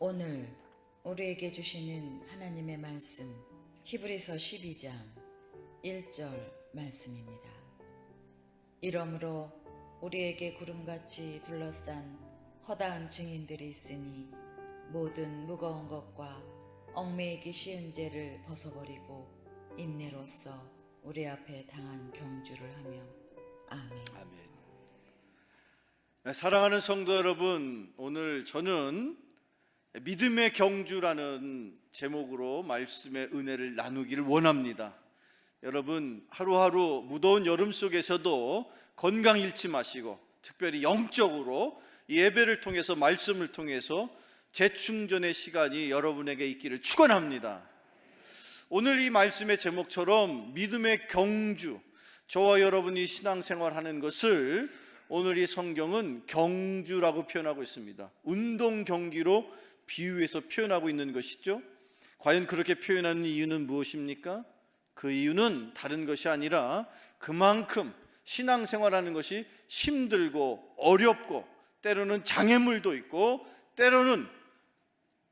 오늘 우리에게 주시는 하나님의 말씀 히브리서 12장 1절 말씀입니다. 이러므로 우리에게 구름같이 둘러싼 허다한 증인들이 있으니 모든 무거운 것과 얽매이기 쉬운 죄를 벗어버리고 인내로써 우리 앞에 당한 경주를 하며 아멘. 아멘. 사랑하는 성도 여러분, 오늘 저는 믿음의 경주라는 제목으로 말씀의 은혜를 나누기를 원합니다. 여러분, 하루하루 무더운 여름 속에서도 건강 잃지 마시고 특별히 영적으로 예배를 통해서 말씀을 통해서 재충전의 시간이 여러분에게 있기를 축원합니다. 오늘 이 말씀의 제목처럼 믿음의 경주, 저와 여러분이 신앙생활하는 것을 오늘 이 성경은 경주라고 표현하고 있습니다. 운동 경기로 비유해서 표현하고 있는 것이죠. 과연 그렇게 표현하는 이유는 무엇입니까? 그 이유는 다른 것이 아니라 그만큼 신앙생활하는 것이 힘들고 어렵고 때로는 장애물도 있고 때로는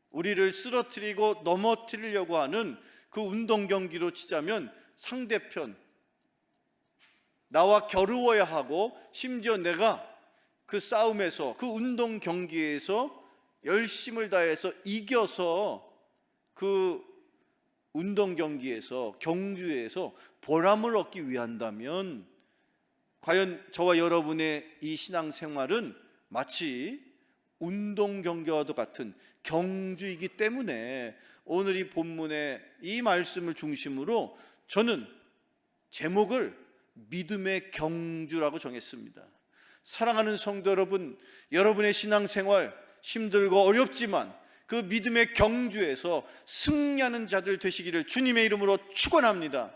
우리를 쓰러뜨리고 넘어뜨리려고 하는 그 운동 경기로 치자면 상대편, 나와 겨루어야 하고 심지어 내가 그 싸움에서 그 운동 경기에서 열심을 다해서 이겨서 그 운동 경기에서 경주에서 보람을 얻기 위한다면 과연 저와 여러분의 이 신앙생활은 마치 운동 경기와도 같은 경주이기 때문에 오늘 이 본문의 이 말씀을 중심으로 저는 제목을 믿음의 경주라고 정했습니다. 사랑하는 성도 여러분, 여러분의 신앙생활 힘들고 어렵지만 그 믿음의 경주에서 승리하는 자들 되시기를 주님의 이름으로 축원합니다.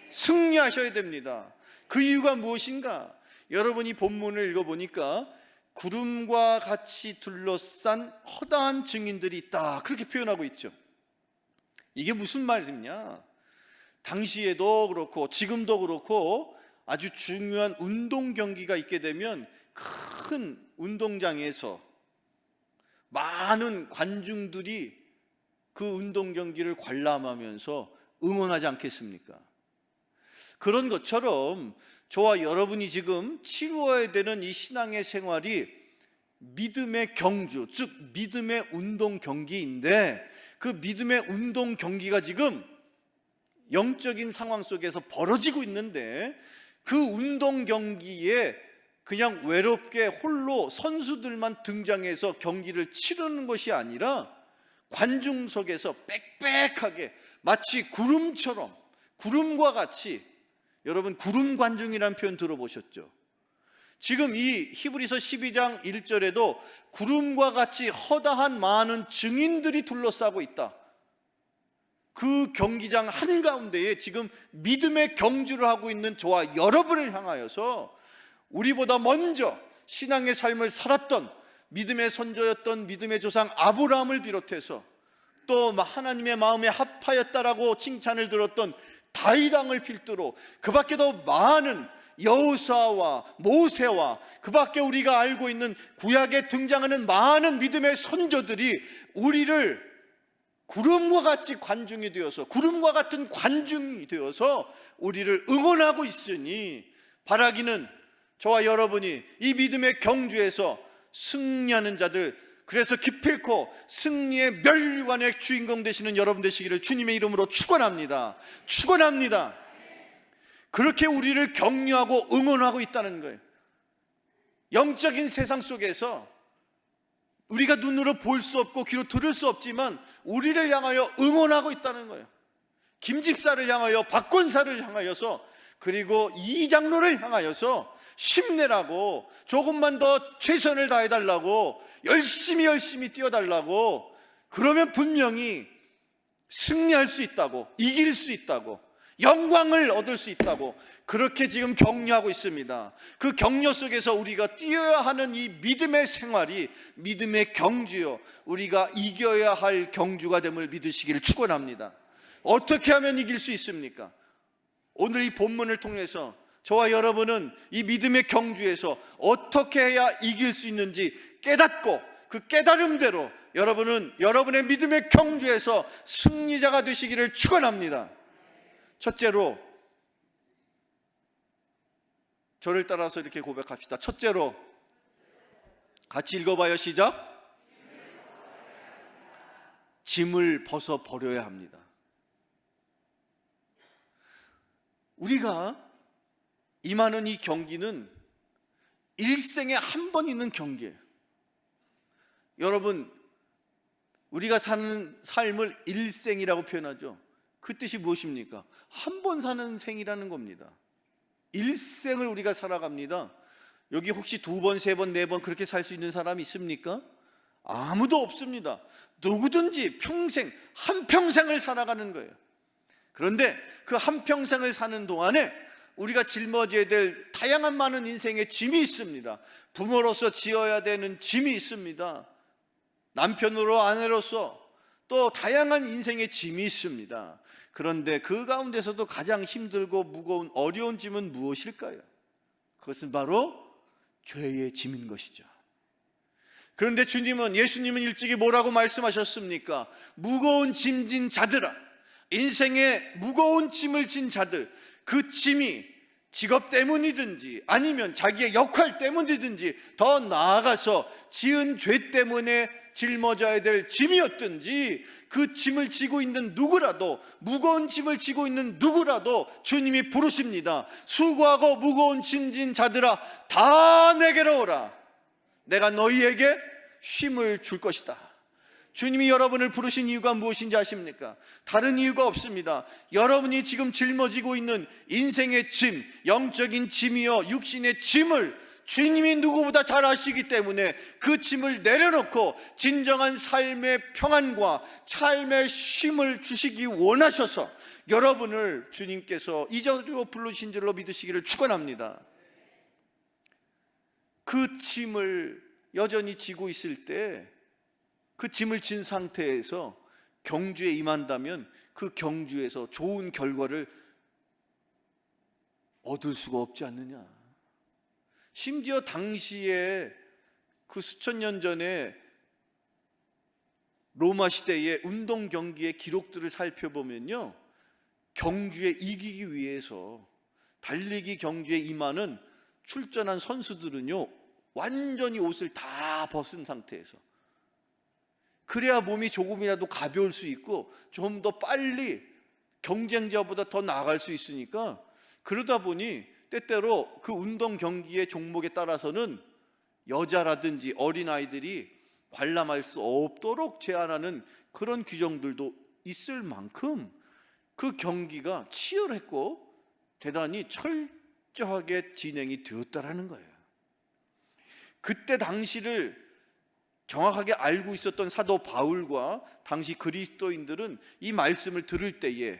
승리하셔야 됩니다. 그 이유가 무엇인가? 여러분이 본문을 읽어보니까 구름과 같이 둘러싼 허다한 증인들이 있다, 그렇게 표현하고 있죠. 이게 무슨 말이냐? 당시에도 그렇고 지금도 그렇고 아주 중요한 운동 경기가 있게 되면 큰 운동장에서 많은 관중들이 그 운동 경기를 관람하면서 응원하지 않겠습니까? 그런 것처럼 저와 여러분이 지금 치루어야 되는 이 신앙의 생활이 믿음의 경주, 즉 믿음의 운동 경기인데 그 믿음의 운동 경기가 지금 영적인 상황 속에서 벌어지고 있는데 그 운동 경기에 그냥 외롭게 홀로 선수들만 등장해서 경기를 치르는 것이 아니라 관중석에서 빽빽하게 마치 구름처럼, 구름과 같이, 여러분 구름 관중이라는 표현 들어보셨죠? 지금 이 히브리서 12장 1절에도 구름과 같이 허다한 많은 증인들이 둘러싸고 있다. 그 경기장 한가운데에 지금 믿음의 경주를 하고 있는 저와 여러분을 향하여서 우리보다 먼저 신앙의 삶을 살았던 믿음의 선조였던 믿음의 조상 아브라함을 비롯해서 또 하나님의 마음에 합하였다라고 칭찬을 들었던 다윗 왕을 필두로 그 밖에도 많은 여호수아와 모세와 그 밖에 우리가 알고 있는 구약에 등장하는 많은 믿음의 선조들이 우리를 구름과 같이 관중이 되어서, 구름과 같은 관중이 되어서 우리를 응원하고 있으니 바라기는 저와 여러분이 이 믿음의 경주에서 승리하는 자들, 그래서 기필코 승리의 멸류관의 주인공 되시는 여러분 되시기를 주님의 이름으로 축원합니다. 축원합니다. 그렇게 우리를 격려하고 응원하고 있다는 거예요. 영적인 세상 속에서 우리가 눈으로 볼 수 없고 귀로 들을 수 없지만 우리를 향하여 응원하고 있다는 거예요. 김 집사를 향하여, 박 권사를 향하여서, 그리고 이 장로를 향하여서 힘내라고, 조금만 더 최선을 다해달라고, 열심히 뛰어달라고, 그러면 분명히 승리할 수 있다고, 이길 수 있다고, 영광을 얻을 수 있다고 그렇게 지금 격려하고 있습니다. 그 격려 속에서 우리가 뛰어야 하는 이 믿음의 생활이 믿음의 경주요, 우리가 이겨야 할 경주가 됨을 믿으시기를 축원합니다. 어떻게 하면 이길 수 있습니까? 오늘 이 본문을 통해서 저와 여러분은 이 믿음의 경주에서 어떻게 해야 이길 수 있는지 깨닫고 그 깨달음대로 여러분은 여러분의 믿음의 경주에서 승리자가 되시기를 축원합니다. 첫째로, 저를 따라서 이렇게 고백합시다. 첫째로, 같이 읽어봐요. 시작. 짐을 벗어 버려야 합니다. 우리가 임하는 이 경기는 일생에 한 번 있는 경기예요. 여러분, 우리가 사는 삶을 일생이라고 표현하죠. 그 뜻이 무엇입니까? 한 번 사는 생이라는 겁니다. 일생을 우리가 살아갑니다. 여기 혹시 두 번, 세 번, 네 번 그렇게 살 수 있는 사람이 있습니까? 아무도 없습니다. 누구든지 평생, 한평생을 살아가는 거예요. 그런데 그 한평생을 사는 동안에 우리가 짊어져야 될 다양한 많은 인생의 짐이 있습니다. 부모로서 지어야 되는 짐이 있습니다. 남편으로, 아내로서 또 다양한 인생의 짐이 있습니다. 그런데 그 가운데서도 가장 힘들고 무거운 어려운 짐은 무엇일까요? 그것은 바로 죄의 짐인 것이죠. 그런데 예수님은 일찍이 뭐라고 말씀하셨습니까? 무거운 짐진 자들아, 인생의 무거운 짐을 진 자들, 그 짐이 직업 때문이든지 아니면 자기의 역할 때문이든지 더 나아가서 지은 죄 때문에 짊어져야 될 짐이었든지 그 짐을 지고 있는 누구라도, 무거운 짐을 지고 있는 누구라도 주님이 부르십니다. 수고하고 무거운 짐진 자들아, 다 내게로 오라. 내가 너희에게 쉼을 줄 것이다. 주님이 여러분을 부르신 이유가 무엇인지 아십니까? 다른 이유가 없습니다. 여러분이 지금 짊어지고 있는 인생의 짐, 영적인 짐이요 육신의 짐을 주님이 누구보다 잘 아시기 때문에 그 짐을 내려놓고 진정한 삶의 평안과 삶의 쉼을 주시기 원하셔서 여러분을 주님께서 이 자리로 부르신 줄로 믿으시기를 축원합니다. 그 짐을 여전히 지고 있을 때, 그 짐을 진 상태에서 경주에 임한다면 그 경주에서 좋은 결과를 얻을 수가 없지 않느냐. 심지어 당시에 그 수천 년 전에 로마 시대의 운동 경기의 기록들을 살펴보면요, 경주에 이기기 위해서 달리기 경주에 임하는 출전한 선수들은요 완전히 옷을 다 벗은 상태에서, 그래야 몸이 조금이라도 가벼울 수 있고 좀 더 빨리 경쟁자보다 더 나아갈 수 있으니까, 그러다 보니 때때로 그 운동 경기의 종목에 따라서는 여자라든지 어린아이들이 관람할 수 없도록 제한하는 그런 규정들도 있을 만큼 그 경기가 치열했고 대단히 철저하게 진행이 되었다라는 거예요. 그때 당시를 정확하게 알고 있었던 사도 바울과 당시 그리스도인들은 이 말씀을 들을 때에,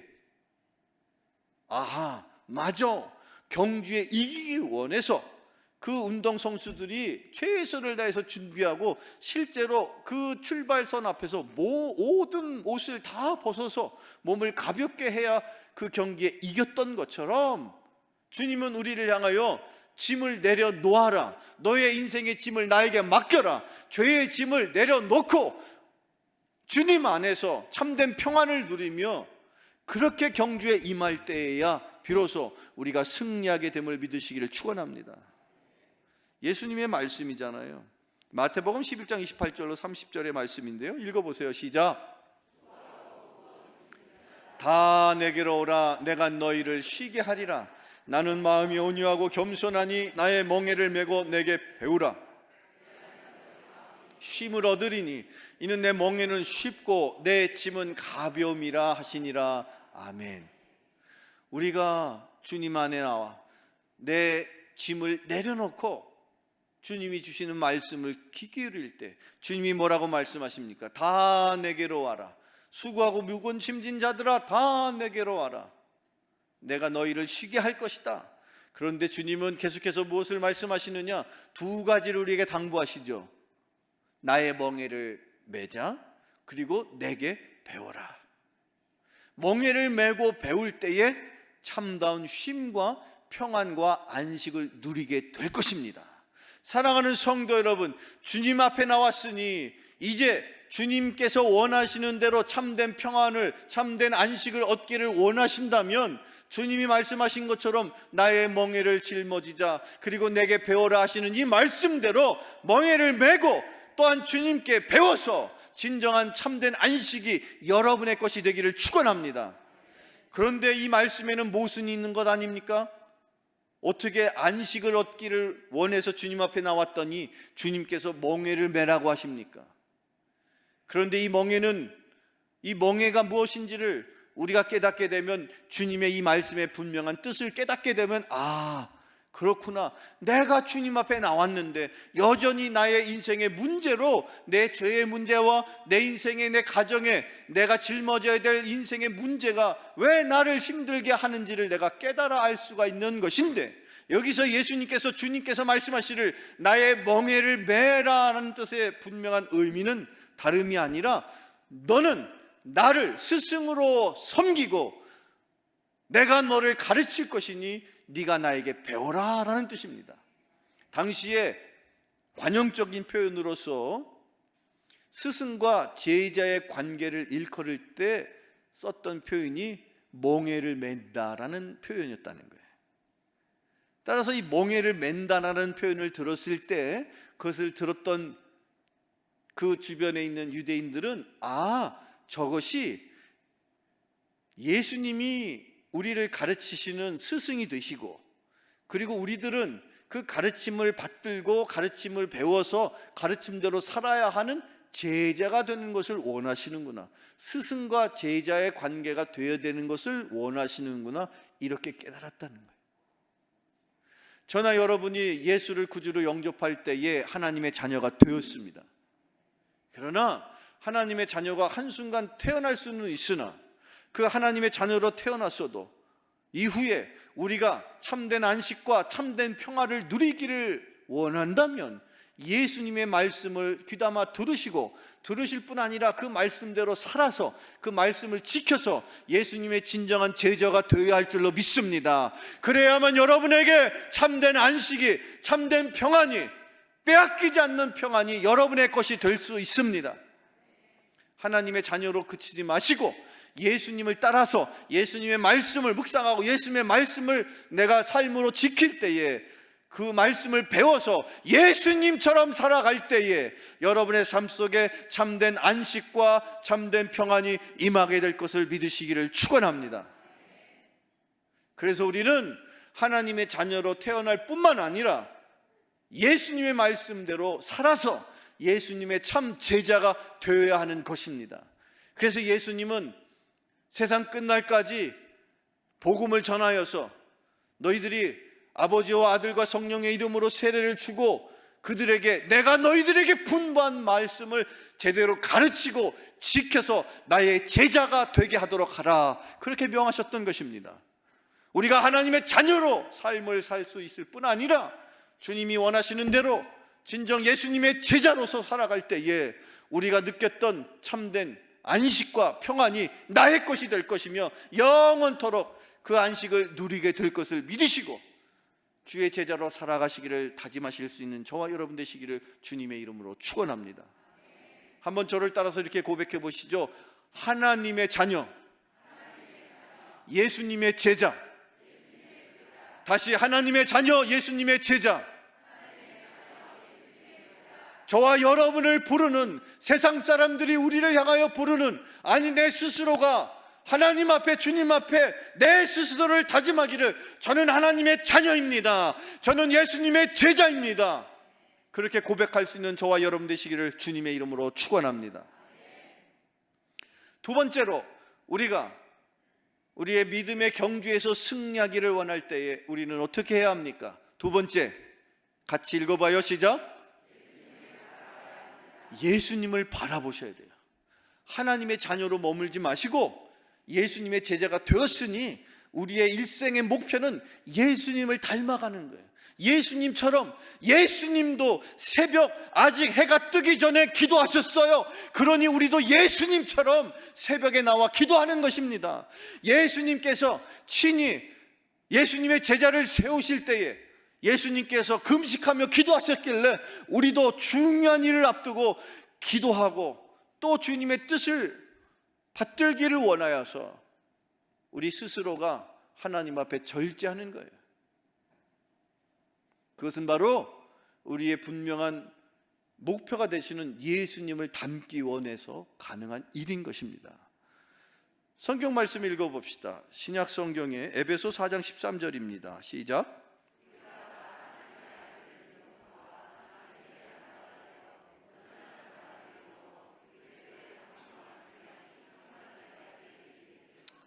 아하, 맞아, 경주에 이기기 원해서 그 운동 선수들이 최선을 다해서 준비하고 실제로 그 출발선 앞에서 모든 옷을 다 벗어서 몸을 가볍게 해야 그 경기에 이겼던 것처럼, 주님은 우리를 향하여 짐을 내려놓아라, 너의 인생의 짐을 나에게 맡겨라, 죄의 짐을 내려놓고 주님 안에서 참된 평안을 누리며 그렇게 경주에 임할 때에야 비로소 우리가 승리하게 됨을 믿으시기를 축원합니다. 예수님의 말씀이잖아요. 마태복음 11장 28절로 30절의 말씀인데요, 읽어보세요. 시작. 다 내게로 오라, 내가 너희를 쉬게 하리라. 나는 마음이 온유하고 겸손하니 나의 멍에를 메고 내게 배우라. 쉼을 얻으리니 이는 내 멍에는 쉽고 내 짐은 가벼움이라 하시니라. 아멘. 우리가 주님 안에 나와 내 짐을 내려놓고 주님이 주시는 말씀을 귀 기울일 때 주님이 뭐라고 말씀하십니까? 다 내게로 와라. 수고하고 무거운 짐진 자들아, 다 내게로 와라. 내가 너희를 쉬게 할 것이다. 그런데 주님은 계속해서 무엇을 말씀하시느냐? 두 가지를 우리에게 당부하시죠. 나의 멍에를 매자, 그리고 내게 배워라. 멍에를 메고 배울 때에 참다운 쉼과 평안과 안식을 누리게 될 것입니다. 사랑하는 성도 여러분, 주님 앞에 나왔으니 이제 주님께서 원하시는 대로 참된 평안을, 참된 안식을 얻기를 원하신다면 주님이 말씀하신 것처럼 나의 멍에를 짊어지자, 그리고 내게 배워라 하시는 이 말씀대로 멍에를 메고 또한 주님께 배워서 진정한 참된 안식이 여러분의 것이 되기를 축원합니다. 그런데 이 말씀에는 모순이 있는 것 아닙니까? 어떻게 안식을 얻기를 원해서 주님 앞에 나왔더니 주님께서 멍에를 메라고 하십니까? 그런데 이 멍에가 무엇인지를 우리가 깨닫게 되면, 주님의 이 말씀의 분명한 뜻을 깨닫게 되면, 아, 그렇구나, 내가 주님 앞에 나왔는데 여전히 나의 인생의 문제로, 내 죄의 문제와 내 인생의, 내 가정에 내가 짊어져야 될 인생의 문제가 왜 나를 힘들게 하는지를 내가 깨달아 알 수가 있는 것인데, 여기서 예수님께서, 주님께서 말씀하시를 나의 멍에를 메라는 뜻의 분명한 의미는 다름이 아니라, 너는 나를 스승으로 섬기고 내가 너를 가르칠 것이니 네가 나에게 배워라 라는 뜻입니다. 당시에 관용적인 표현으로서 스승과 제자의 관계를 일컬을 때 썼던 표현이 멍에를 맨다라는 표현이었다는 거예요. 따라서 이 멍에를 맨다라는 표현을 들었을 때, 그것을 들었던 그 주변에 있는 유대인들은, 아, 저것이 예수님이 우리를 가르치시는 스승이 되시고, 그리고 우리들은 그 가르침을 받들고 가르침을 배워서 가르침대로 살아야 하는 제자가 되는 것을 원하시는구나, 스승과 제자의 관계가 되어야 되는 것을 원하시는구나, 이렇게 깨달았다는 거예요. 저나 여러분이 예수를 구주로 영접할 때에 하나님의 자녀가 되었습니다. 그러나 하나님의 자녀가 한순간 태어날 수는 있으나, 그 하나님의 자녀로 태어났어도 이후에 우리가 참된 안식과 참된 평화를 누리기를 원한다면 예수님의 말씀을 귀담아 들으시고, 들으실 뿐 아니라 그 말씀대로 살아서 그 말씀을 지켜서 예수님의 진정한 제자가 되어야 할 줄로 믿습니다. 그래야만 여러분에게 참된 안식이, 참된 평안이, 빼앗기지 않는 평안이 여러분의 것이 될 수 있습니다. 하나님의 자녀로 그치지 마시고 예수님을 따라서 예수님의 말씀을 묵상하고 예수님의 말씀을 내가 삶으로 지킬 때에, 그 말씀을 배워서 예수님처럼 살아갈 때에 여러분의 삶 속에 참된 안식과 참된 평안이 임하게 될 것을 믿으시기를 축원합니다. 그래서 우리는 하나님의 자녀로 태어날 뿐만 아니라 예수님의 말씀대로 살아서 예수님의 참 제자가 되어야 하는 것입니다. 그래서 예수님은 세상 끝날까지 복음을 전하여서 너희들이 아버지와 아들과 성령의 이름으로 세례를 주고 그들에게, 내가 너희들에게 분부한 말씀을 제대로 가르치고 지켜서 나의 제자가 되게 하도록 하라, 그렇게 명하셨던 것입니다. 우리가 하나님의 자녀로 삶을 살 수 있을 뿐 아니라 주님이 원하시는 대로 진정 예수님의 제자로서 살아갈 때에 우리가 느꼈던 참된 안식과 평안이 나의 것이 될 것이며 영원토록 그 안식을 누리게 될 것을 믿으시고 주의 제자로 살아가시기를 다짐하실 수 있는 저와 여러분 되시기를 주님의 이름으로 축원합니다. 한번 저를 따라서 이렇게 고백해 보시죠. 하나님의 자녀, 예수님의 제자. 다시, 하나님의 자녀, 예수님의 제자. 저와 여러분을 부르는, 세상 사람들이 우리를 향하여 부르는, 아니 내 스스로가 하나님 앞에, 주님 앞에 내 스스로를 다짐하기를, 저는 하나님의 자녀입니다, 저는 예수님의 제자입니다, 그렇게 고백할 수 있는 저와 여러분 되시기를 주님의 이름으로 축원합니다. 두 번째로, 우리가 우리의 믿음의 경주에서 승리하기를 원할 때에 우리는 어떻게 해야 합니까? 두 번째, 같이 읽어봐요. 시작. 예수님을 바라보셔야 돼요. 하나님의 자녀로 머물지 마시고 예수님의 제자가 되었으니 우리의 일생의 목표는 예수님을 닮아가는 거예요. 예수님처럼, 예수님도 새벽 아직 해가 뜨기 전에 기도하셨어요. 그러니 우리도 예수님처럼 새벽에 나와 기도하는 것입니다. 예수님께서 친히 예수님의 제자를 세우실 때에 예수님께서 금식하며 기도하셨길래 우리도 중요한 일을 앞두고 기도하고 또 주님의 뜻을 받들기를 원하여서 우리 스스로가 하나님 앞에 절제하는 거예요. 그것은 바로 우리의 분명한 목표가 되시는 예수님을 닮기 원해서 가능한 일인 것입니다. 성경 말씀 읽어봅시다. 신약 성경의 에베소 4장 13절입니다. 시작.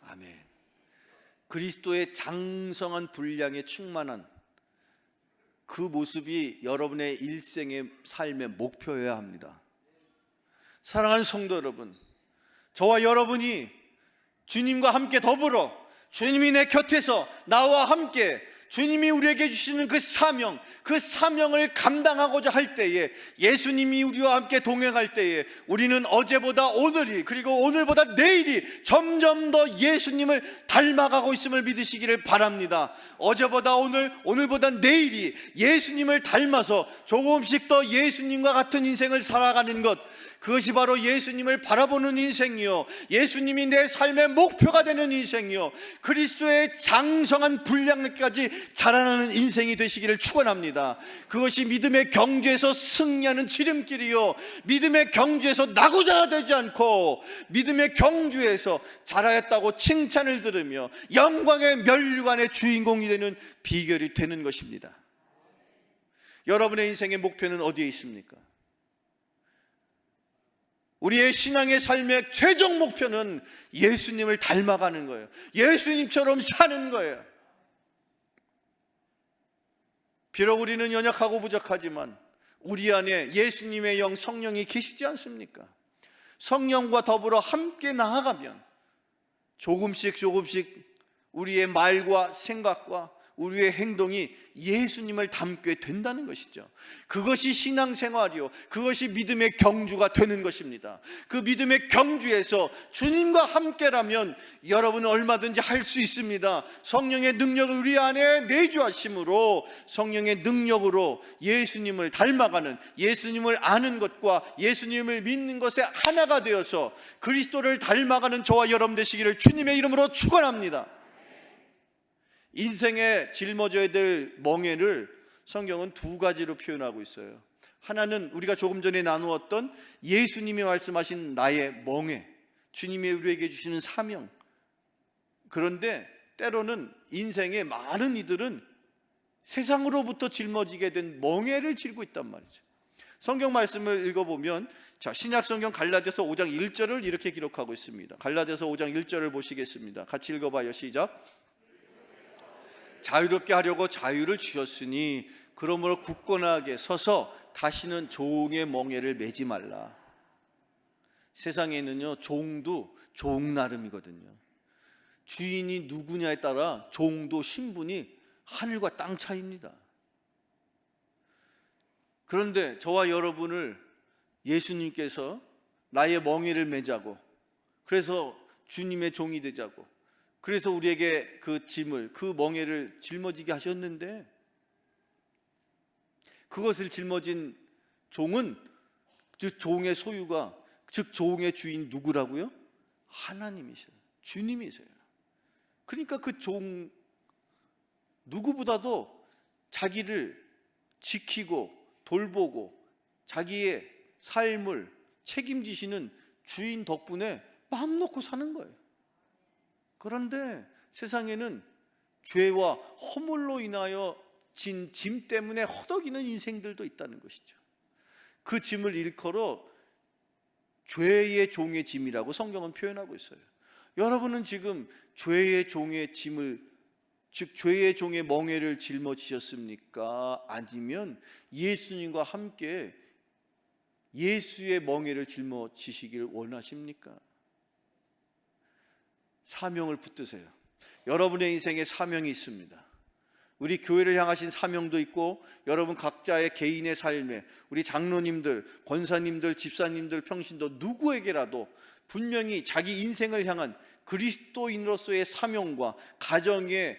아멘. 그리스도의 장성한 분량에 충만한 그 모습이 여러분의 일생의 삶의 목표여야 합니다. 사랑하는 성도 여러분, 저와 여러분이 주님과 함께 더불어 주님이 내 곁에서 나와 함께 주님이 우리에게 주시는 그 사명을 감당하고자 할 때에, 예수님이 우리와 함께 동행할 때에 우리는 어제보다 오늘이, 그리고 오늘보다 내일이 점점 더 예수님을 닮아가고 있음을 믿으시기를 바랍니다. 어제보다 오늘, 오늘보다 내일이 예수님을 닮아서 조금씩 더 예수님과 같은 인생을 살아가는 것, 그것이 바로 예수님을 바라보는 인생이요, 예수님이 내 삶의 목표가 되는 인생이요, 그리스도의 장성한 분량까지 자라나는 인생이 되시기를 축원합니다. 그것이 믿음의 경주에서 승리하는 지름길이요, 믿음의 경주에서 낙오자가 되지 않고 믿음의 경주에서 자라였다고 칭찬을 들으며 영광의 면류관의 주인공이 되는 비결이 되는 것입니다. 여러분의 인생의 목표는 어디에 있습니까? 우리의 신앙의 삶의 최종 목표는 예수님을 닮아가는 거예요. 예수님처럼 사는 거예요. 비록 우리는 연약하고 부족하지만 우리 안에 예수님의 영 성령이 계시지 않습니까? 성령과 더불어 함께 나아가면 조금씩 우리의 말과 생각과 우리의 행동이 예수님을 닮게 된다는 것이죠. 그것이 신앙생활이요, 그것이 믿음의 경주가 되는 것입니다. 그 믿음의 경주에서 주님과 함께라면 여러분은 얼마든지 할 수 있습니다. 성령의 능력을 우리 안에 내주하심으로 성령의 능력으로 예수님을 닮아가는, 예수님을 아는 것과 예수님을 믿는 것에 하나가 되어서 그리스도를 닮아가는 저와 여러분 되시기를 주님의 이름으로 축원합니다. 인생에 짊어져야 될 멍에를 성경은 두 가지로 표현하고 있어요. 하나는 우리가 조금 전에 나누었던 예수님이 말씀하신 나의 멍에, 주님이 우리에게 주시는 사명. 그런데 때로는 인생의 많은 이들은 세상으로부터 짊어지게 된 멍에를 짊고 있단 말이죠. 성경 말씀을 읽어보면, 자, 신약 성경 갈라디아서 5장 1절을 이렇게 기록하고 있습니다. 갈라디아서 5장 1절을 보시겠습니다. 같이 읽어봐요. 시작. 자유롭게 하려고 자유를 주셨으니 그러므로 굳건하게 서서 다시는 종의 멍에를 매지 말라. 세상에는요, 종도 종 나름이거든요. 주인이 누구냐에 따라 종도 신분이 하늘과 땅 차이입니다. 그런데 저와 여러분을 예수님께서 나의 멍에를 매자고, 그래서 주님의 종이 되자고, 그래서 우리에게 그 짐을, 그 멍에를 짊어지게 하셨는데, 그것을 짊어진 종은, 즉 종의 소유가, 즉 종의 주인 누구라고요? 하나님이셔요. 주님이세요. 그러니까 그 종 누구보다도 자기를 지키고 돌보고 자기의 삶을 책임지시는 주인 덕분에 마음 놓고 사는 거예요. 그런데 세상에는 죄와 허물로 인하여 진 짐 때문에 허덕이는 인생들도 있다는 것이죠. 그 짐을 일컬어 죄의 종의 짐이라고 성경은 표현하고 있어요. 여러분은 지금 죄의 종의 짐을, 즉 죄의 종의 멍에를 짊어지셨습니까? 아니면 예수님과 함께 예수의 멍에를 짊어지시길 원하십니까? 사명을 붙드세요. 여러분의 인생에 사명이 있습니다. 우리 교회를 향하신 사명도 있고, 여러분 각자의 개인의 삶에, 우리 장로님들, 권사님들, 집사님들, 평신도 누구에게라도 분명히 자기 인생을 향한 그리스도인으로서의 사명과 가정의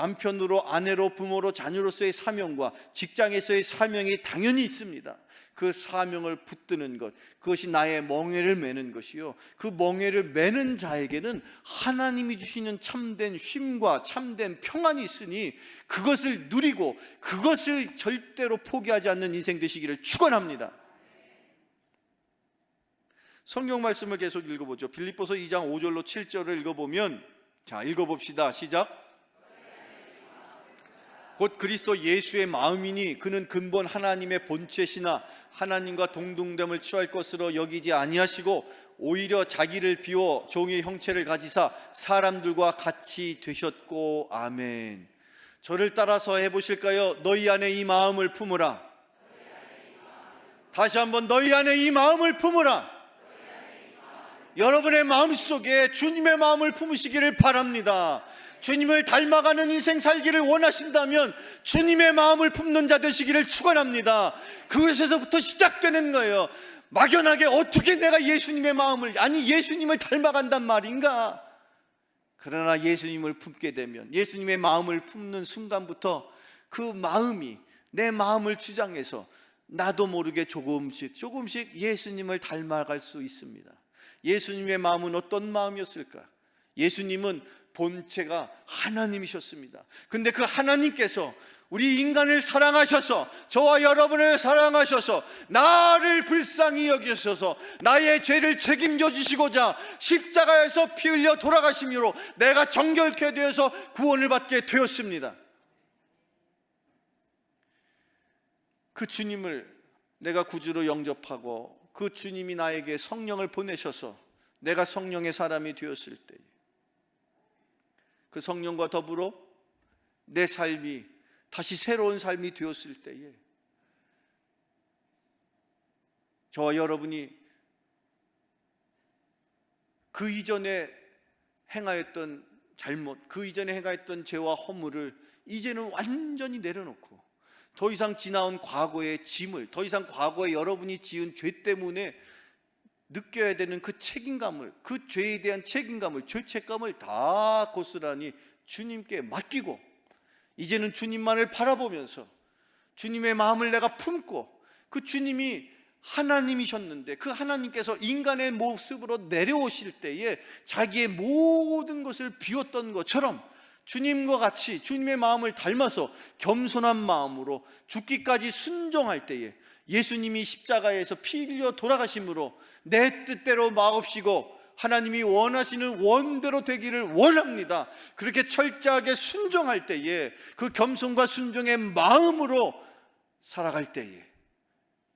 남편으로, 아내로, 부모로, 자녀로서의 사명과 직장에서의 사명이 당연히 있습니다. 그 사명을 붙드는 것, 그것이 나의 멍에를 매는 것이요, 그 멍에를 매는 자에게는 하나님이 주시는 참된 쉼과 참된 평안이 있으니 그것을 누리고 그것을 절대로 포기하지 않는 인생 되시기를 축원합니다. 성경 말씀을 계속 읽어보죠. 빌립보서 2장 5절로 7절을 읽어보면, 자, 읽어봅시다. 시작. 곧 그리스도 예수의 마음이니 그는 근본 하나님의 본체시나 하나님과 동등됨을 취할 것으로 여기지 아니하시고 오히려 자기를 비워 종의 형체를 가지사 사람들과 같이 되셨고. 아멘. 저를 따라서 해보실까요? 너희 안에 이 마음을 품으라. 다시 한번, 너희 안에 이 마음을 품으라. 여러분의 마음속에 주님의 마음을 품으시기를 바랍니다. 주님을 닮아가는 인생 살기를 원하신다면 주님의 마음을 품는 자 되시기를 축원합니다. 그것에서부터 시작되는 거예요. 막연하게 어떻게 내가 예수님의 마음을, 아니 예수님을 닮아간단 말인가? 그러나 예수님을 품게 되면, 예수님의 마음을 품는 순간부터 그 마음이 내 마음을 주장해서 나도 모르게 조금씩 예수님을 닮아갈 수 있습니다. 예수님의 마음은 어떤 마음이었을까? 예수님은 본체가 하나님이셨습니다. 근데 그 하나님께서 우리 인간을 사랑하셔서, 저와 여러분을 사랑하셔서 나를 불쌍히 여기셔서 나의 죄를 책임져 주시고자 십자가에서 피 흘려 돌아가심으로 내가 정결케 되어서 구원을 받게 되었습니다. 그 주님을 내가 구주로 영접하고 그 주님이 나에게 성령을 보내셔서 내가 성령의 사람이 되었을 때, 그 성령과 더불어 내 삶이 다시 새로운 삶이 되었을 때에 저와 여러분이 그 이전에 행하였던 잘못, 그 이전에 행하였던 죄와 허물을 이제는 완전히 내려놓고 더 이상 지나온 과거의 짐을, 더 이상 과거에 여러분이 지은 죄 때문에 느껴야 되는 그 책임감을, 그 죄에 대한 책임감을, 죄책감을 다 고스란히 주님께 맡기고 이제는 주님만을 바라보면서 주님의 마음을 내가 품고, 그 주님이 하나님이셨는데 그 하나님께서 인간의 모습으로 내려오실 때에 자기의 모든 것을 비웠던 것처럼 주님과 같이 주님의 마음을 닮아서 겸손한 마음으로 죽기까지 순종할 때에 예수님이 십자가에서 피 흘려 돌아가심으로 내 뜻대로 마옵시고 하나님이 원하시는 원대로 되기를 원합니다. 그렇게 철저하게 순종할 때에, 그 겸손과 순종의 마음으로 살아갈 때에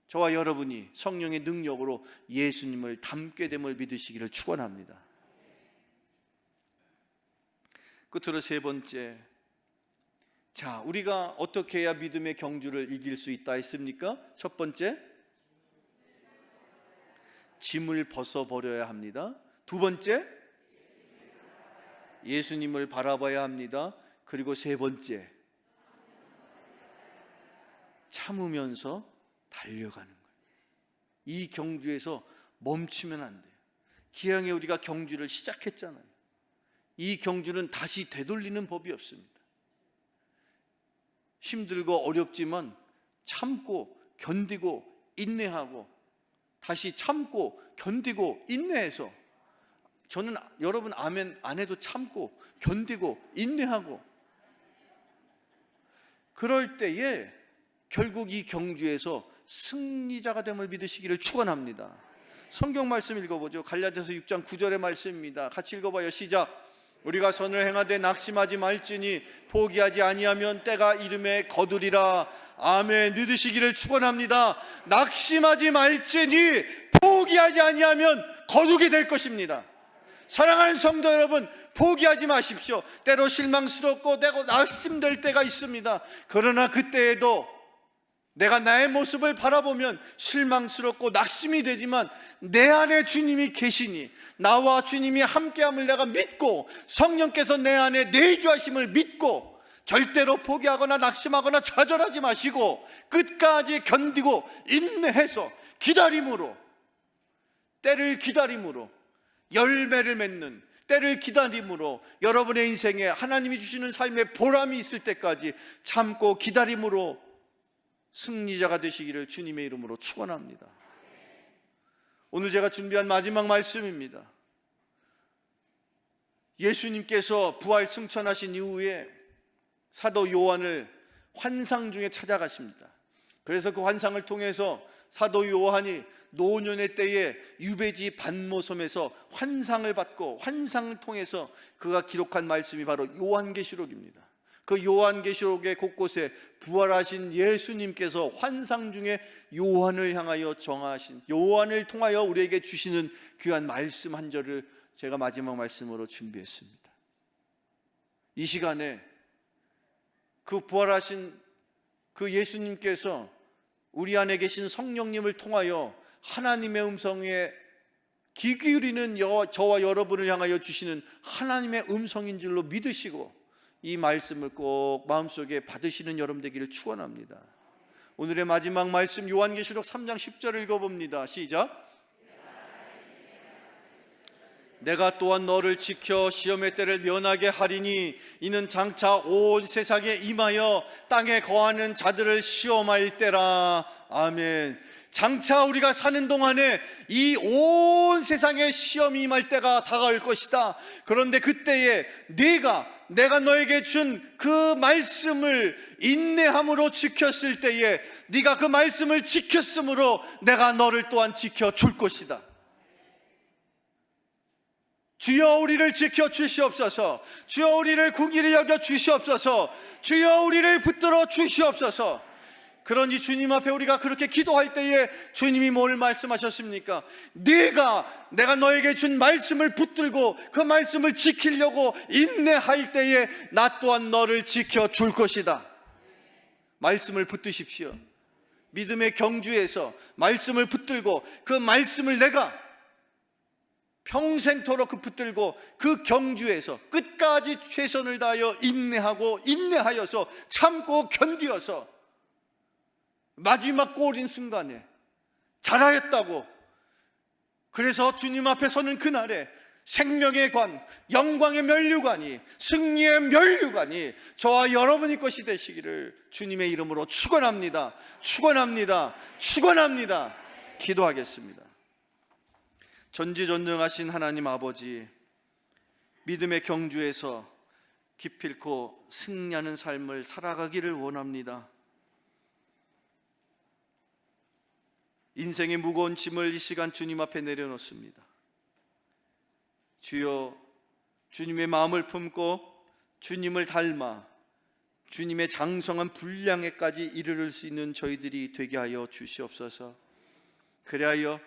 저와 여러분이 성령의 능력으로 예수님을 닮게 됨을 믿으시기를 축원합니다. 끝으로 세 번째, 자, 우리가 어떻게 해야 믿음의 경주를 이길 수 있다 했습니까? 첫 번째, 짐을 벗어버려야 합니다. 두 번째, 예수님을 바라봐야 합니다. 그리고 세 번째, 참으면서 달려가는 거예요. 이 경주에서 멈추면 안 돼요. 기왕에 우리가 경주를 시작했잖아요. 이 경주는 다시 되돌리는 법이 없습니다. 힘들고 어렵지만 참고 견디고 인내하고 다시 참고 견디고 인내해서, 저는 여러분 아멘 안 해도 참고 견디고 인내하고, 그럴 때에 결국 이 경주에서 승리자가 됨을 믿으시기를 축원합니다. 성경 말씀 읽어보죠. 갈라디아서 6장 9절의 말씀입니다. 같이 읽어봐요. 시작. 우리가 선을 행하되 낙심하지 말지니 포기하지 아니하면 때가 이름에 거두리라. 아멘. 믿으시기를 축원합니다. 낙심하지 말지니 포기하지 아니하면 거두게 될 것입니다. 사랑하는 성도 여러분, 포기하지 마십시오. 때로 실망스럽고 때로 낙심될 때가 있습니다. 그러나 그때에도 내가 나의 모습을 바라보면 실망스럽고 낙심이 되지만 내 안에 주님이 계시니, 나와 주님이 함께함을 내가 믿고 성령께서 내 안에 내주하심을 믿고 절대로 포기하거나 낙심하거나 좌절하지 마시고 끝까지 견디고 인내해서 기다림으로, 때를 기다림으로 열매를 맺는 때를 기다림으로, 여러분의 인생에 하나님이 주시는 삶의 보람이 있을 때까지 참고 기다림으로 승리자가 되시기를 주님의 이름으로 축원합니다. 오늘 제가 준비한 마지막 말씀입니다. 예수님께서 부활 승천하신 이후에 사도 요한을 환상 중에 찾아가십니다. 그래서 그 환상을 통해서 사도 요한이 노년의 때에 유배지 반모섬에서 환상을 받고 환상을 통해서 그가 기록한 말씀이 바로 요한계시록입니다. 그 요한계시록의 곳곳에 부활하신 예수님께서 환상 중에 요한을 향하여 정하신, 요한을 통하여 우리에게 주시는 귀한 말씀 한 절을 제가 마지막 말씀으로 준비했습니다. 이 시간에 그 부활하신 그 예수님께서 우리 안에 계신 성령님을 통하여 하나님의 음성에 귀 기울이는 저와 여러분을 향하여 주시는 하나님의 음성인 줄로 믿으시고 이 말씀을 꼭 마음속에 받으시는 여러분 되기를 축원합니다. 오늘의 마지막 말씀 요한계시록 3장 10절을 읽어봅니다. 시작. 내가 또한 너를 지켜 시험의 때를 면하게 하리니 이는 장차 온 세상에 임하여 땅에 거하는 자들을 시험할 때라. 아멘. 장차 우리가 사는 동안에 이 온 세상에 시험이 임할 때가 다가올 것이다. 그런데 그때에 내가 너에게 준 그 말씀을 인내함으로 지켰을 때에 네가 그 말씀을 지켰으므로 내가 너를 또한 지켜줄 것이다. 주여 우리를 지켜 주시옵소서. 주여 우리를 긍휼히 여겨 주시옵소서. 주여 우리를 붙들어 주시옵소서. 그러니 주님 앞에 우리가 그렇게 기도할 때에 주님이 뭘 말씀하셨습니까? 내가 너에게 준 말씀을 붙들고 그 말씀을 지키려고 인내할 때에 나 또한 너를 지켜줄 것이다. 말씀을 붙드십시오. 믿음의 경주에서 말씀을 붙들고 그 말씀을 내가 평생토록 그 붙들고 그 경주에서 끝까지 최선을 다하여 인내하여서 참고 견디어서 마지막 꼬린 순간에 잘하였다고, 그래서 주님 앞에 서는 그날에 생명의 관, 영광의 면류관이, 승리의 면류관이 저와 여러분의 것이 되시기를 주님의 이름으로 축원합니다. 축원합니다. 축원합니다. 기도하겠습니다. 전지전능하신 하나님 아버지, 믿음의 경주에서 기필코 승리하는 삶을 살아가기를 원합니다. 인생의 무거운 짐을 이 시간 주님 앞에 내려놓습니다. 주여, 주님의 마음을 품고 주님을 닮아 주님의 장성한 분량에까지 이르를 수 있는 저희들이 되게 하여 주시옵소서. 그리하여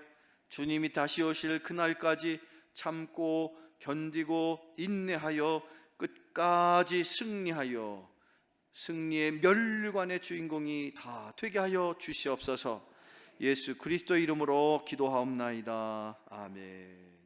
주님이 다시 오실 그날까지 참고 견디고 인내하여 끝까지 승리하여 승리의 면류관의 주인공이 다 되게 하여 주시옵소서. 예수 그리스도 이름으로 기도하옵나이다. 아멘.